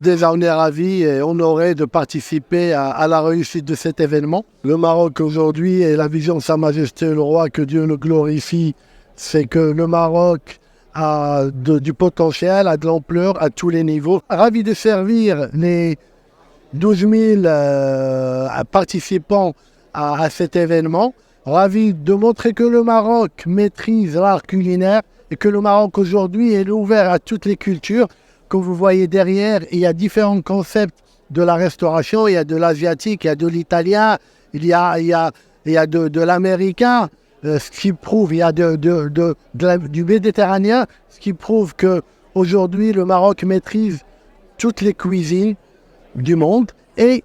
Déjà, on est ravis et honorés de participer à la réussite de cet événement. Le Maroc aujourd'hui et la vision de Sa Majesté le Roi, que Dieu le glorifie, c'est que le Maroc a du potentiel, a de l'ampleur à tous les niveaux. Ravi de servir les 12 000 participants à cet événement. Ravi de montrer que le Maroc maîtrise l'art culinaire et que le Maroc aujourd'hui est ouvert à toutes les cultures. Comme vous voyez derrière, il y a différents concepts de la restauration. Il y a de l'asiatique, il y a de l'italien, il y a de l'américain, ce qui prouve, il y a du méditerranéen, ce qui prouve qu'aujourd'hui, le Maroc maîtrise toutes les cuisines du monde et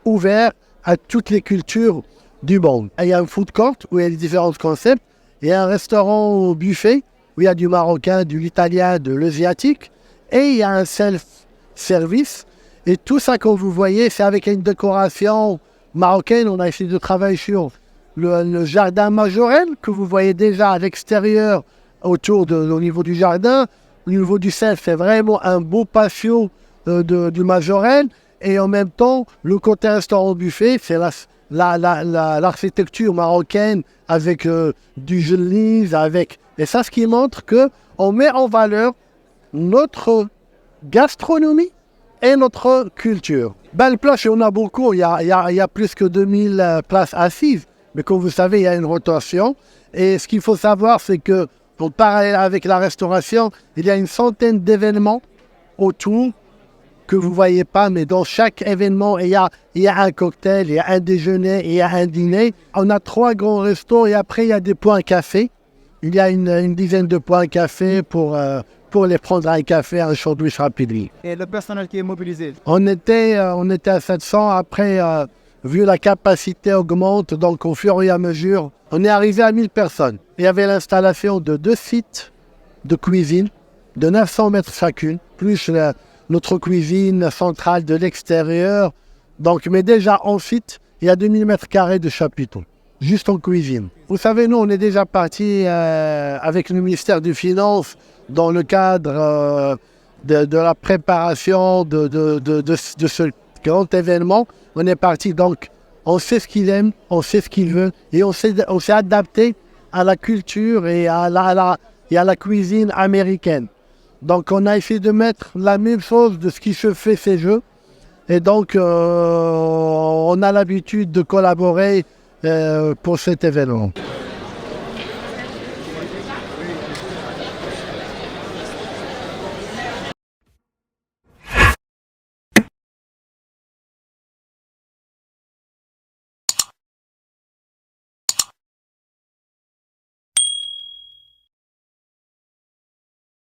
ouvert à toutes les cultures du monde. Il y a un food court où il y a les différents concepts. Il y a un restaurant au buffet où il y a du marocain, de l'italien, de l'asiatique. Et il y a un self-service. Et tout ça que vous voyez, c'est avec une décoration marocaine. On a essayé de travailler sur le jardin majorel que vous voyez déjà à l'extérieur au niveau du jardin. Au niveau du self, c'est vraiment un beau patio du majorel. Et en même temps, le côté restaurant buffet, c'est l'architecture marocaine avec du gelise, et ça, ce qui montre qu'on met en valeur notre gastronomie et notre culture. Le places, il y en a beaucoup. Il y a plus que 2000 places assises. Mais comme vous savez, il y a une rotation. Et ce qu'il faut savoir, c'est que, en parallèle avec la restauration, il y a une centaine d'événements autour que vous ne voyez pas, mais dans chaque événement, il y a un cocktail, il y a un déjeuner, il y a un dîner. On a 3 grands restos et après, il y a des points café. Il y a une dizaine de points café pour les prendre un café, un sandwich rapide. Et le personnel qui est mobilisé? On était à 700. Après, vu la capacité augmente, donc au fur et à mesure, on est arrivé à 1000 personnes. Il y avait l'installation de 2 sites de cuisine de 900 mètres chacune, plus notre cuisine centrale de l'extérieur. Donc, mais déjà en site, il y a 2000 mètres carrés de chapiteaux, juste en cuisine. Vous savez, nous, on est déjà parti avec le ministère des Finances dans le cadre de la préparation de ce grand événement. On est parti, donc, on sait ce qu'il aime, on sait ce qu'il veut, et on s'est adapté à la culture et à la cuisine américaine. Donc, on a essayé de mettre la même chose de ce qui se fait ces jeux. Et donc, on a l'habitude de collaborer pour cet événement.